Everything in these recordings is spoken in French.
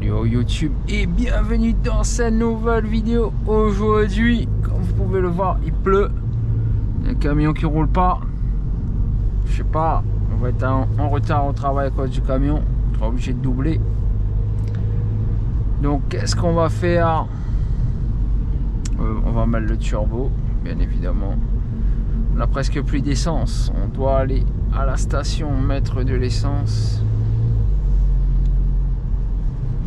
Yo YouTube et bienvenue dans cette nouvelle vidéo. Aujourd'hui, comme vous pouvez le voir, il pleut. Il y a un camion qui roule pas. Je sais pas, on va être en retard au travail à cause du camion. On sera obligé de doubler. Donc qu'est-ce qu'on va faire? On va mettre le turbo, bien évidemment. On a presque plus d'essence. On doit aller à la station mettre de l'essence.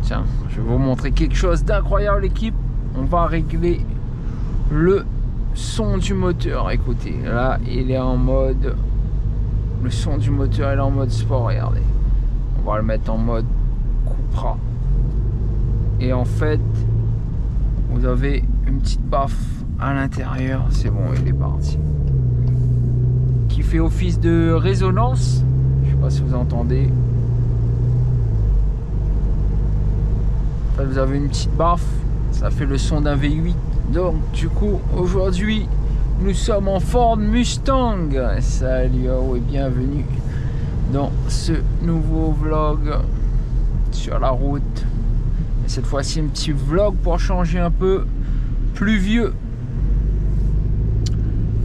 Tiens, je vais vous montrer quelque chose d'incroyable, l'équipe. On va régler le son du moteur. Écoutez, là il est en mode, le son du moteur il est en mode sport. Regardez, on va le mettre en mode Cupra. Et en fait, vous avez une petite baffe à l'intérieur. C'est bon, il est parti. Qui fait office de résonance. Je sais pas si vous entendez. Vous avez une petite baffe, ça fait le son d'un V8. Donc du coup aujourd'hui nous sommes en Ford Mustang. Salut et bienvenue dans ce nouveau vlog sur la route. Et cette fois-ci un petit vlog pour changer un peu, pluvieux.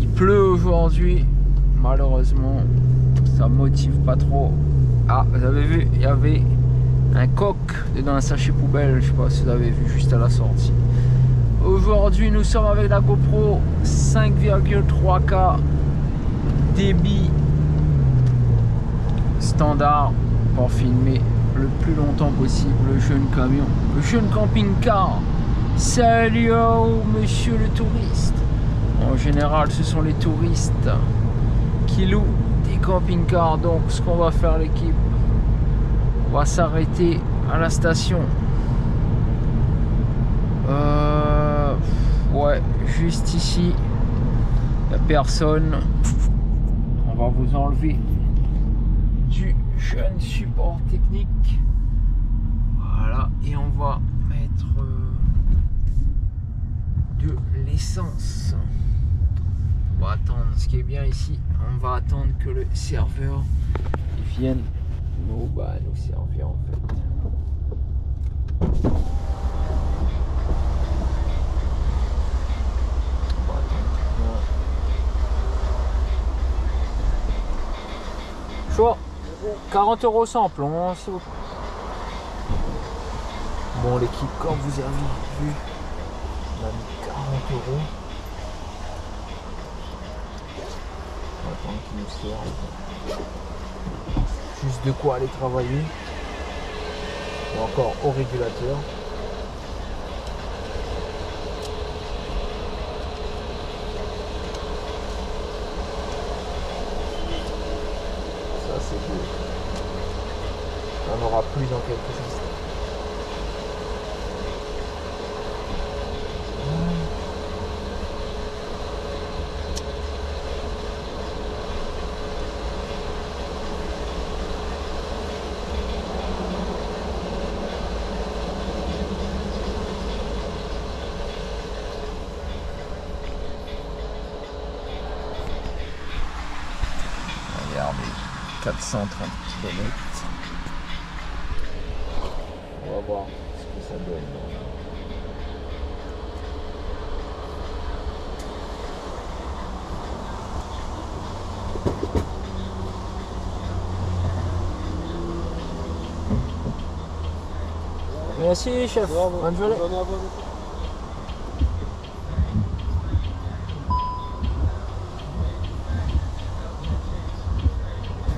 Il pleut aujourd'hui, malheureusement ça motive pas trop. Ah, vous avez vu, il y avait un coq dans un sachet poubelle, je sais pas si vous avez vu juste à la sortie. Aujourd'hui nous sommes avec la GoPro 5,3K débit standard pour filmer le plus longtemps possible le jeune camion, le jeune camping-car. Salut monsieur le touriste. En général ce sont les touristes qui louent des camping-cars. Donc ce qu'on va faire, l'équipe, on va s'arrêter à la station. Ouais, juste ici. Il n'y a personne. On va vous enlever du jeune support technique. Voilà, et on va mettre de l'essence. On va attendre. Ce qui est bien ici, on va attendre que le serveur vienne nous servir en fait. Chaud. 40 € sans plomb, s'il vous plaît. Bon, l'équipe, comme vous avez vu, on a mis 40 €. On va attendre qu'il nous serve. Juste de quoi aller travailler. Ou encore au régulateur. Ça c'est beau. On n'en aura plus dans quelques instants. Regardez, 430 km. On va voir ce que ça donne. Merci chef, bonne journée.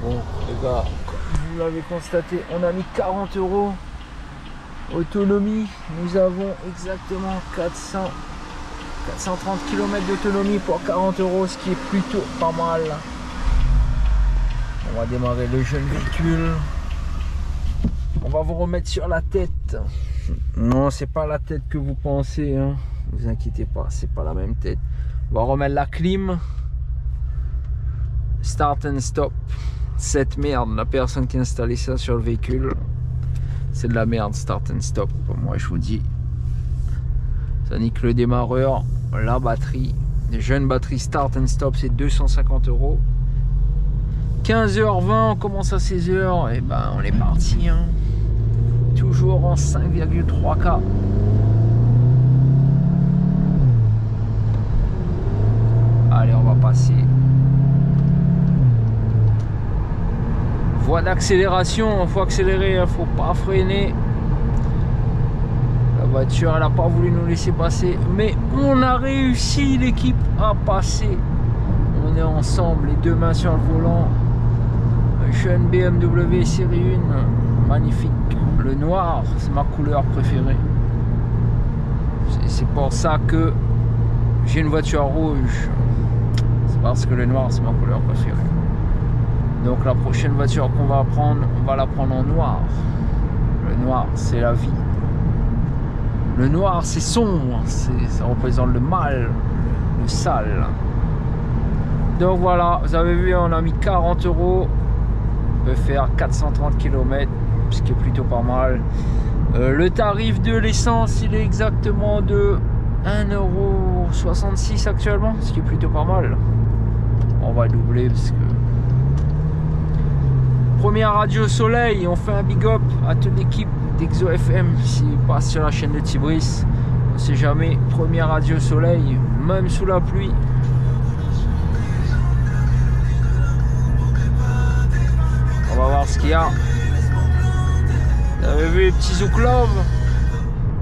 Bon les gars, comme vous l'avez constaté, on a mis 40 €. Autonomie, nous avons exactement 430 km d'autonomie pour 40 €, ce qui est plutôt pas mal. On va démarrer le jeune véhicule. On va vous remettre sur la tête. Non, c'est pas la tête que vous pensez, hein. Vous inquiétez pas, c'est pas la même tête. On va remettre la clim. Start and stop. Cette merde, la personne qui a installé ça sur le véhicule, c'est de la merde. Start and stop, moi je vous dis, ça nique le démarreur. La batterie, les jeunes batteries start and stop, c'est 250 €. 15h20, on commence à 16h, et ben on est parti, hein. Toujours Endurance 5,3K. Allez, on va passer. Voie d'accélération, il faut accélérer, il ne faut pas freiner. La voiture, elle n'a pas voulu nous laisser passer, mais on a réussi, l'équipe, à passer. On est ensemble, les deux mains sur le volant. Je suis une BMW série 1, magnifique. Le noir, c'est ma couleur préférée. C'est pour ça que j'ai une voiture rouge. C'est parce que le noir, c'est ma couleur préférée. Donc la prochaine voiture qu'on va prendre, on va la prendre en noir. Le noir, c'est la vie. Le noir, c'est sombre, ça représente le mal, le sale. Donc voilà, vous avez vu, on a mis 40 €. On peut faire 430 km, ce qui est plutôt pas mal. Le tarif de l'essence, il est exactement de 1,66 € actuellement, ce qui est plutôt pas mal. On va doubler parce que... Première radio soleil, on fait un big up à toute l'équipe d'Exo FM s'il passe sur la chaîne de Tibris. On sait jamais, première radio soleil, même sous la pluie. On va voir ce qu'il y a. Vous avez vu les petits zouklov?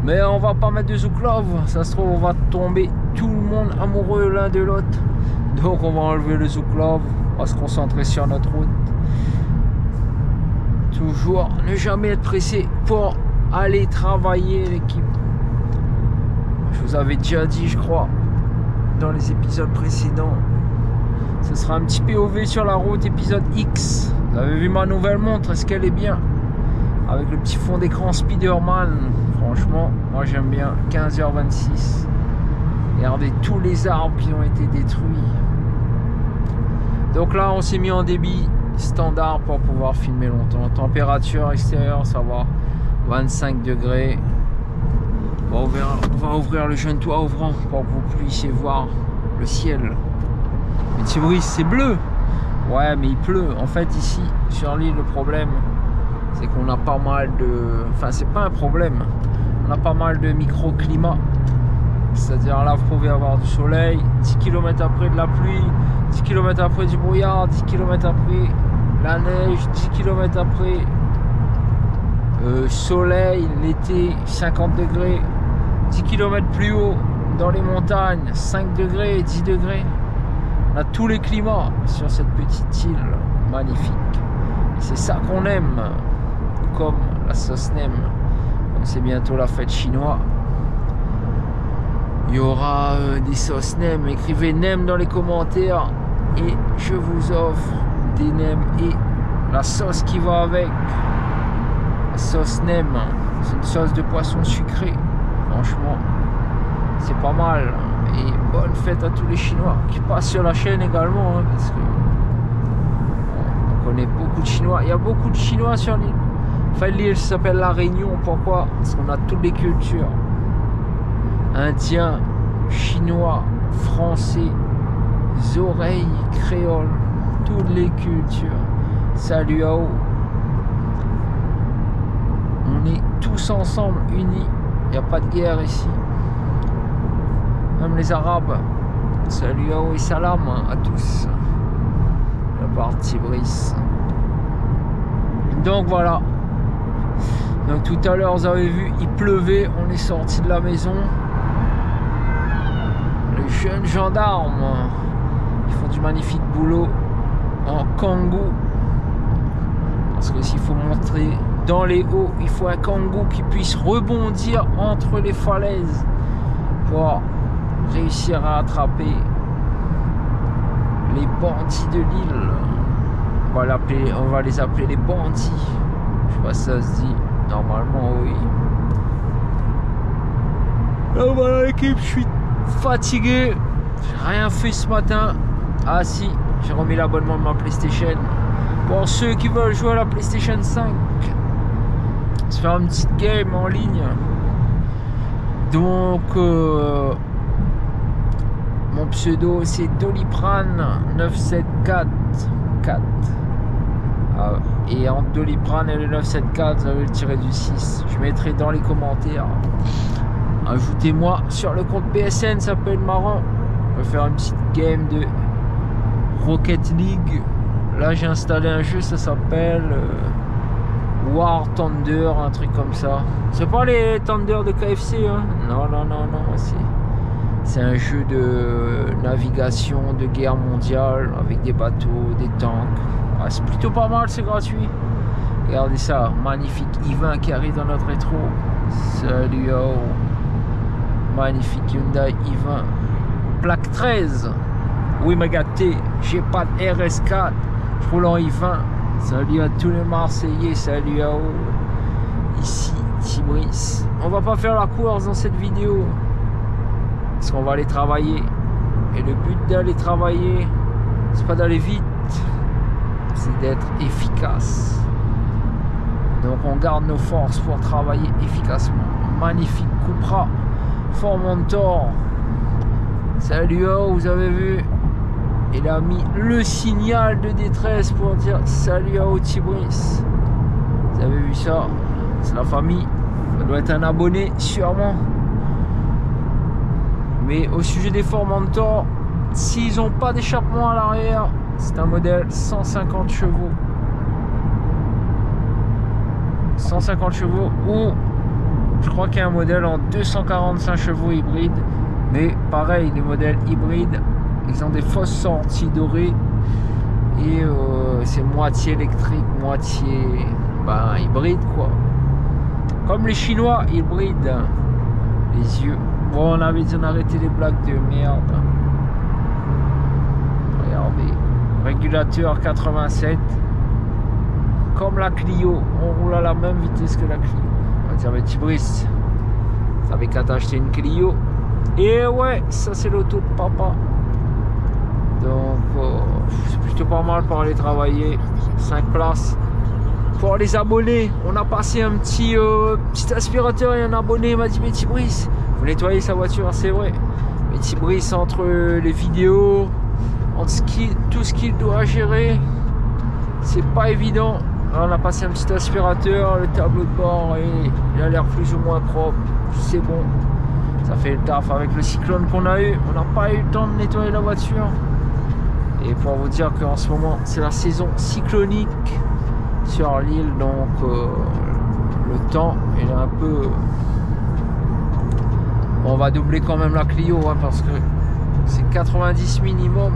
Mais on va pas mettre de zouklov, ça se trouve on va tomber tout le monde amoureux l'un de l'autre. Donc on va enlever le zouklov, on va se concentrer sur notre route. Toujours ne jamais être pressé pour aller travailler, l'équipe. Je vous avais déjà dit, je crois, dans les épisodes précédents. Ce sera un petit POV sur la route, épisode X. Vous avez vu ma nouvelle montre, est-ce qu'elle est bien? Avec le petit fond d'écran Spider-Man. Franchement, moi j'aime bien. 15h26. Regardez tous les arbres qui ont été détruits. Donc là, on s'est mis en débit standard pour pouvoir filmer longtemps. Température extérieure, ça va, 25 degrés. On va ouvrir le jeune toit ouvrant pour que vous puissiez voir le ciel. Mais Tibris, c'est bleu. Ouais, mais il pleut. En fait, ici, sur l'île, le problème, c'est qu'on a pas mal de... Enfin, c'est pas un problème. On a pas mal de microclimats. C'est-à-dire là, vous pouvez avoir du soleil, 10 km après de la pluie, 10 km après du brouillard, 10 km après la neige, 10 km après soleil, l'été, 50 degrés, 10 km plus haut dans les montagnes, 5 degrés, 10 degrés. On a tous les climats sur cette petite île magnifique. C'est ça qu'on aime, comme la sauce nem. Comme c'est bientôt la fête chinoise, il y aura des sauces nem. Écrivez nem dans les commentaires et je vous offre des nems et la sauce qui va avec. La sauce nem, c'est une sauce de poisson sucré. Franchement, c'est pas mal. Et bonne fête à tous les Chinois qui passent sur la chaîne également, hein, parce que on connaît beaucoup de Chinois. Il y a beaucoup de Chinois sur l'île. Enfin, l'île s'appelle La Réunion. Pourquoi? Parce qu'on a toutes les cultures. Indien, chinois, français, oreilles, créoles, toutes les cultures. Salut à vous. On est tous ensemble, unis. Il n'y a pas de guerre ici. Même les Arabes. Salut à vous et salam à tous. La partie Tibris. Donc voilà. Donc tout à l'heure, vous avez vu, il pleuvait. On est sorti de la maison. Les jeunes gendarmes, ils font du magnifique boulot en kangou. Parce que s'il faut montrer dans les hauts, il faut un kangou qui puisse rebondir entre les falaises pour réussir à attraper les bandits de l'île. On va les appeler les bandits. Je sais pas si ça se dit. Normalement, oui. Et voilà l'équipe, je suis fatigué. J'ai rien fait ce matin. Ah si, j'ai remis l'abonnement de ma PlayStation. Pour ceux qui veulent jouer à la PlayStation 5, se faire une petite game en ligne. Donc mon pseudo c'est Doliprane 9744. Et entre Doliprane et le 974, vous avez le tiré du 6. Je mettrai dans les commentaires. Ajoutez-moi sur le compte PSN, ça peut être marrant. On va faire une petite game de Rocket League. Là j'ai installé un jeu, ça s'appelle War Thunder, un truc comme ça. C'est pas les Thunder de KFC, hein. Non, c'est un jeu de navigation, de guerre mondiale, avec des bateaux, des tanks. Ah, c'est plutôt pas mal, c'est gratuit. Regardez ça, magnifique Yvain qui arrive dans notre rétro. Salut, oh. Magnifique Hyundai i20. Plaque 13. Oui, mais gâté, j'ai pas de RS4. Je roule en i20. Salut à tous les Marseillais. Salut à vous. Ici, Tibris. On va pas faire la course dans cette vidéo. Parce qu'on va aller travailler. Et le but d'aller travailler, c'est pas d'aller vite. C'est d'être efficace. Donc on garde nos forces pour travailler efficacement. Magnifique Cupra Formentor. Salut, oh, vous avez vu, il a mis le signal de détresse pour dire salut à Tibris. Vous avez vu ça? C'est la famille. Ça doit être un abonné sûrement. Mais au sujet des Formentor, s'ils n'ont pas d'échappement à l'arrière, c'est un modèle 150 chevaux. 150 chevaux ou je crois qu'il y a un modèle en 245 chevaux hybride. Mais pareil, les modèles hybrides, ils ont des fausses sorties dorées. Et c'est moitié électrique, moitié hybride quoi. Comme les Chinois hybrides. Les yeux. Bon, on avait dit on arrêtait les blagues de merde. Regardez. Régulateur 87. Comme la Clio. On roule à la même vitesse que la Clio. On va dire, mais Tibris, t'avais qu'à t'acheter une Clio. Et ouais, ça c'est l'auto de papa. Donc, c'est plutôt pas mal pour aller travailler. 5 places. Pour les abonnés, on a passé un petit aspirateur et un abonné m'a dit, mais Tibris, vous nettoyez sa voiture, c'est vrai. Mais Tibris, entre les vidéos, entre tout ce qu'il doit gérer, c'est pas évident. Là, on a passé un petit aspirateur, le tableau de bord, et il a l'air plus ou moins propre. C'est bon. Ça fait le taf avec le cyclone qu'on a eu. On n'a pas eu le temps de nettoyer la voiture. Et pour vous dire qu'en ce moment, c'est la saison cyclonique sur l'île. Donc, le temps, il est un peu... Bon, on va doubler quand même la Clio, hein, parce que c'est 90 minimum.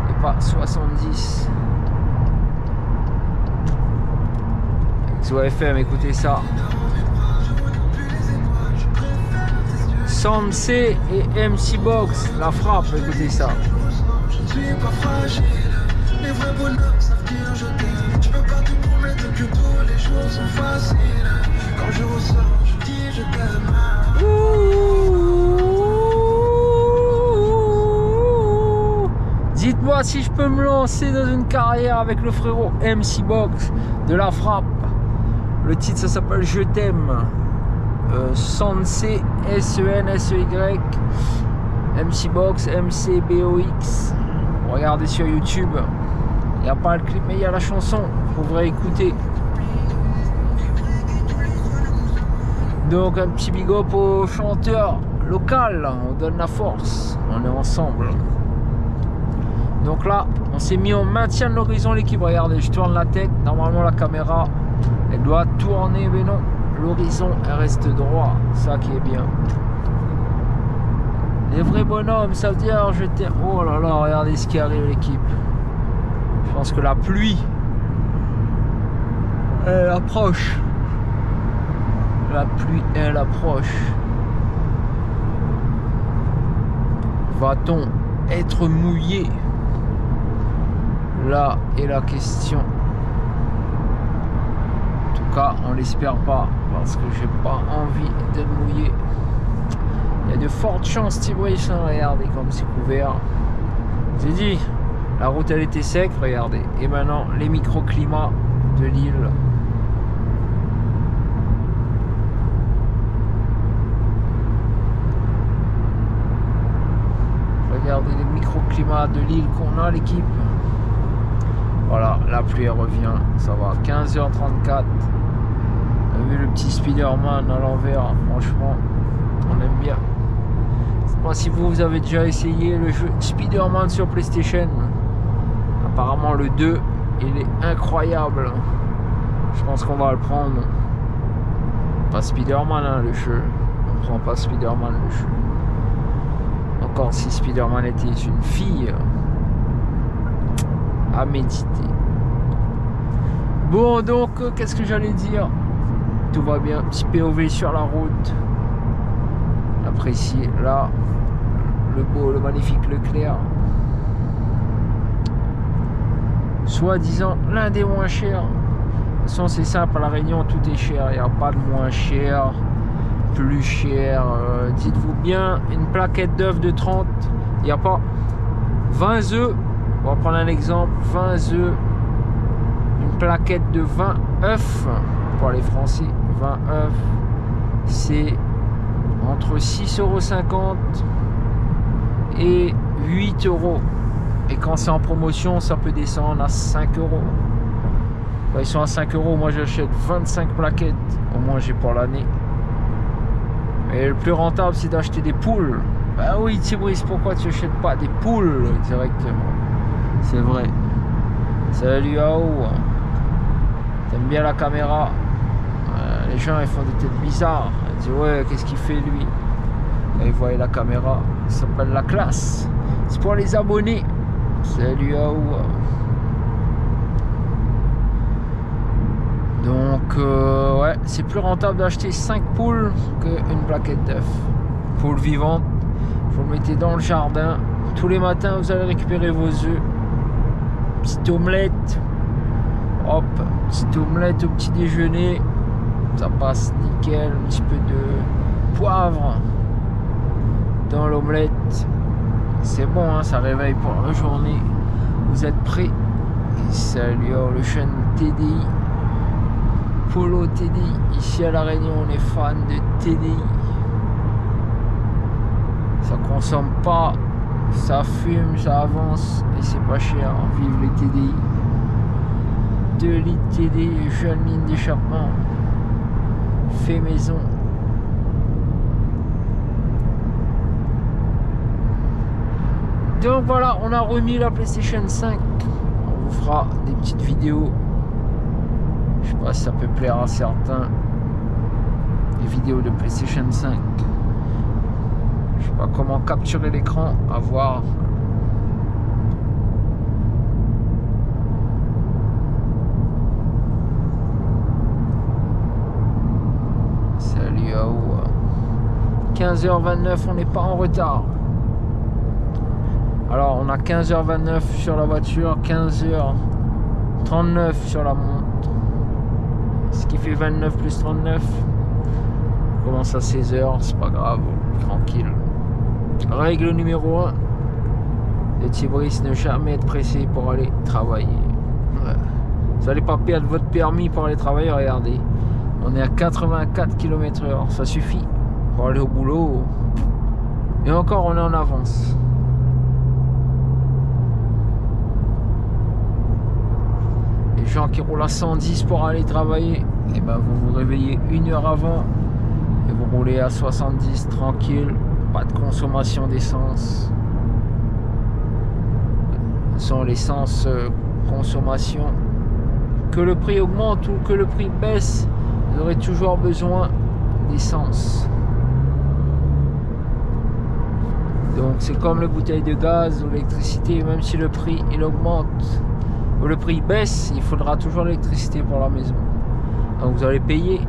Et pas 70. Exo FM, écoutez ça. Sound C et MC Box, la frappe, écoutez ça. Je suis pas fragile, les vrais bonheurs savent dire je t'aime. Je peux pas te promettre que tous les jours sont faciles. Quand je ressors, je dis je t'aime. Dites-moi si je peux me lancer dans une carrière avec le frérot MC Box de la frappe. Le titre ça s'appelle Je t'aime. Sensei, SEN, SEY, MC Box, MCBOX. Regardez sur YouTube. Il n'y a pas le clip, mais il y a la chanson. Il faudrait écouter. Donc, un petit big up au chanteur local. On donne la force. On est ensemble. Donc là, on s'est mis au maintien de l'horizon, l'équipe. Regardez, je tourne la tête. Normalement, la caméra, elle doit tourner, mais non. L'horizon reste droit, ça qui est bien. Les vrais bonhommes, ça veut dire je t'aime. Oh là là, regardez ce qui arrive l'équipe. Je pense que la pluie, elle approche. La pluie, elle approche. Va-t-on être mouillé? Là est la question. En tout cas, on l'espère pas. Parce que j'ai pas envie d'être mouillé. Il y a de fortes chances, Tibris, hein, regardez comme c'est couvert. J'ai dit, la route elle était sec, regardez. Et maintenant, les microclimats de l'île. Regardez les microclimats de l'île qu'on a, l'équipe. Voilà, la pluie revient, ça va. 15h34. On a vu le petit Spider-Man à l'envers, franchement, on aime bien. Je sais pas si vous avez déjà essayé le jeu Spider-Man sur PlayStation. Apparemment le 2, il est incroyable. Je pense qu'on va le prendre. Pas Spider-Man hein, le jeu. On prend pas Spider-Man le jeu. Encore si Spider-Man était une fille. À méditer. Bon donc qu'est-ce que j'allais dire? Tout va bien. Petit POV sur la route. Appréciez là le beau, le magnifique Leclerc. Soi-disant l'un des moins chers. De toute façon c'est simple, à La Réunion tout est cher. Il n'y a pas de moins cher, plus cher. Dites-vous bien, une plaquette d'œufs de 30, il n'y a pas 20 œufs. On va prendre un exemple, 20 œufs. Une plaquette de 20 œufs pour les Français. 20 œufs, c'est entre 6,50 € et 8 €. Et quand c'est en promotion, ça peut descendre à 5 €. Quand ils sont à 5 €, moi j'achète 25 plaquettes. Au moins j'ai pour l'année. Et le plus rentable, c'est d'acheter des poules. Bah oui, Tibrice, pourquoi tu n'achètes pas des poules directement? C'est vrai. Salut Ao. T'aimes bien la caméra? Les gens ils font des têtes bizarres. Ils disent ouais, qu'est-ce qu'il fait lui? Et ils voient la caméra. Ça s'appelle la classe. C'est pour les abonnés. Salut Ao. Donc ouais, c'est plus rentable d'acheter 5 poules qu'une plaquette d'œufs. Poules vivantes, vous le mettez dans le jardin. Tous les matins, vous allez récupérer vos œufs. Petite omelette. Hop, petite omelette au petit déjeuner. Ça passe nickel. Un petit peu de poivre dans l'omelette. C'est bon, hein, ça réveille pour la journée. Vous êtes prêts? Et salut, oh, le chaîne TDI. Polo TDI. Ici à La Réunion, on est fan de TDI. Ça consomme pas, ça fume, ça avance et c'est pas cher. Vive les TDI. 2 litres TDI, jeune ligne d'échappement. Fait maison. Donc voilà, on a remis la PlayStation 5. On vous fera des petites vidéos. Je sais pas si ça peut plaire à certains. Des vidéos de PlayStation 5. Je sais pas comment capturer l'écran, à voir. Salut Ao. 15h29, on n'est pas en retard. Alors on a 15h29 sur la voiture, 15h39 sur la montre. Ce qui fait 29 plus 39. On commence à 16h, c'est pas grave, tranquille. Règle numéro 1 de Tibrice, ne jamais être pressé pour aller travailler. Ouais. Vous n'allez pas perdre votre permis pour aller travailler, regardez. On est à 84 km/h, ça suffit pour aller au boulot. Et encore, on est en avance. Les gens qui roulent à 110 pour aller travailler, et ben vous vous réveillez 1 heure avant et vous roulez à 70 tranquille. Pas de consommation d'essence. Sans l'essence consommation. Que le prix augmente ou que le prix baisse, vous aurez toujours besoin d'essence. Donc c'est comme les bouteilles de gaz ou l'électricité, même si le prix il augmente ou le prix baisse, il faudra toujours l'électricité pour la maison. Donc vous allez payer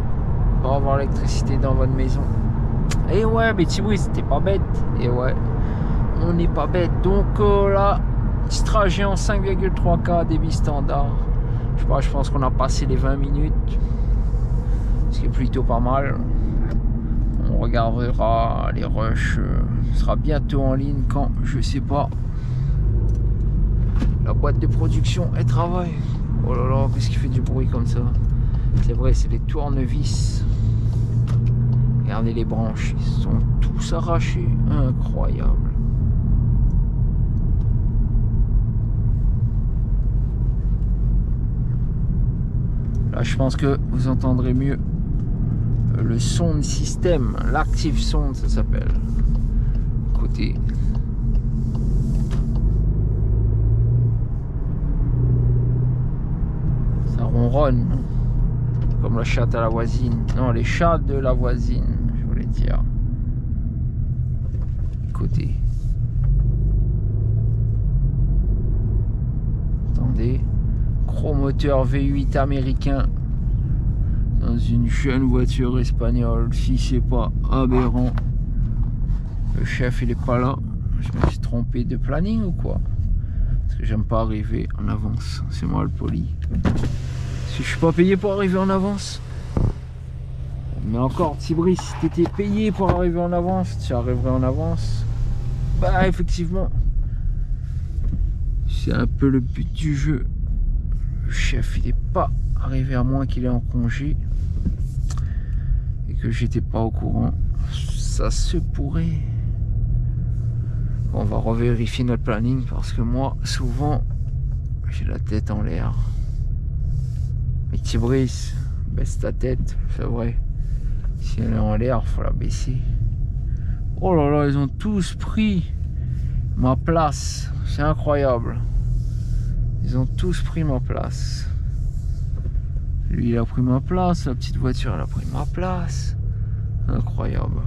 pour avoir l'électricité dans votre maison. Et ouais, mais Tibrice, c'était pas bête. Et ouais, on n'est pas bête. Donc là, petit trajet en 5,3K débit standard. Je sais pas, je pense qu'on a passé les 20 minutes. Ce qui est plutôt pas mal. On regardera les rushs. Sera bientôt en ligne quand, je sais pas. La boîte de production, elle travaille. Oh là là, qu'est-ce qui fait du bruit comme ça? C'est vrai, c'est des tournevis. Regardez les branches, ils sont tous arrachés. Incroyable. Là, je pense que vous entendrez mieux le sound system, l'active sound, ça s'appelle. Côté. Ça ronronne. Comme la chatte à la voisine. Non, les chats de la voisine, je voulais dire. Côté. Attendez. Gros moteur V8 américain. Dans une jeune voiture espagnole. Si c'est pas aberrant. Le chef il est pas là. Je me suis trompé de planning ou quoi? Parce que j'aime pas arriver en avance. C'est moi le poli. Si je suis pas payé pour arriver en avance. Mais encore, Tibris, si t'étais payé pour arriver en avance, tu arriverais en avance. Bah effectivement. C'est un peu le but du jeu. Le chef il est pas arrivé à moins qu'il est en congé. Et que j'étais pas au courant. Ça se pourrait. On va revérifier notre planning parce que moi, souvent, j'ai la tête en l'air. Mais Tibris, baisse ta tête, c'est vrai. Si elle est en l'air, il faut la baisser. Oh là là, ils ont tous pris ma place. C'est incroyable. Ils ont tous pris ma place. Lui, il a pris ma place. La petite voiture, elle a pris ma place. Incroyable.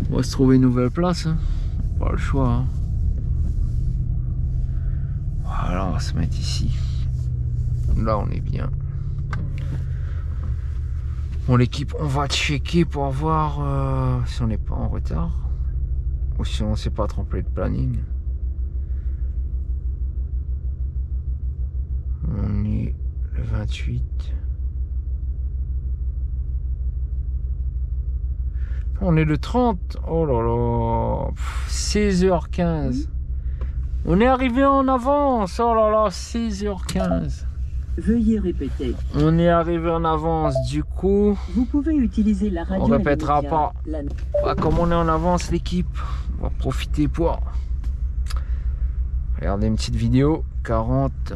On va se trouver une nouvelle place. Hein. Pas le choix. Hein. Voilà, on va se mettre ici. Là, on est bien. Bon, l'équipe, on va checker pour voir si on n'est pas en retard. Ou si on ne s'est pas trompé de planning. On est le 28. On est le 30. Oh là là. 16h15. On est arrivé en avance. Oh là là, 16h15. Veuillez répéter. On est arrivé en avance, du coup. Vous pouvez utiliser la radio. On répétera pas. La... Bah, comme on est en avance, l'équipe, on va profiter pour regarder une petite vidéo. 40.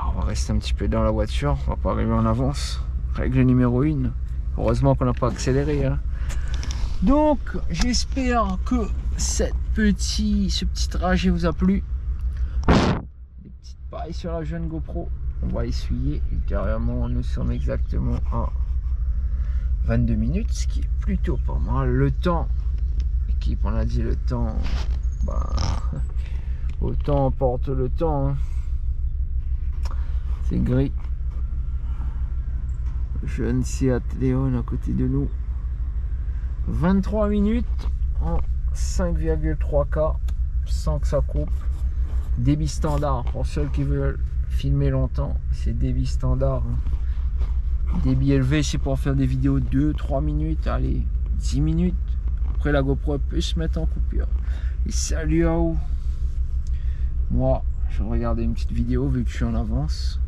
On va rester un petit peu dans la voiture. On va pas arriver en avance. Règle numéro 1. Heureusement qu'on n'a pas accéléré. Hein. Donc, j'espère que ce petit trajet vous a plu. Des petites pailles sur la jeune GoPro. On va essuyer. Ultérieurement, nous sommes exactement à 22 minutes, ce qui est plutôt pas mal. Le temps, équipe, on a dit le temps. Bah, autant emporte le temps. Hein. C'est gris. Jeune Seat Leon à côté de nous. 23 minutes en 5,3K sans que ça coupe. Débit standard pour ceux qui veulent filmer longtemps. C'est débit standard. Hein. Débit élevé, c'est pour faire des vidéos 2-3 minutes. Allez, 10 minutes. Après, la GoPro peut se mettre en coupure. Et salut à vous. Moi, je vais regarder une petite vidéo vu que je suis en avance.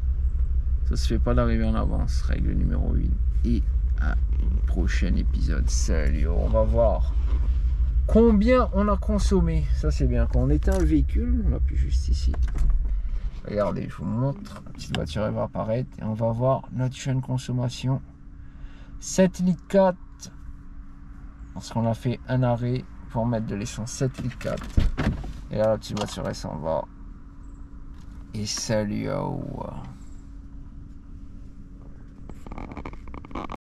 Ça se fait pas d'arriver en avance, règle numéro 1. Et à un prochain épisode. Salut, on va voir combien on a consommé. Ça c'est bien. Quand on éteint le véhicule, on appuie juste ici. Regardez, je vous montre. La petite voiture elle va apparaître. Et on va voir notre chaîne consommation. 7 litres 4. Parce qu'on a fait un arrêt pour mettre de l'essence. 7 litres 4. Et là la petite voiture elle s'en va. Et salut à vous.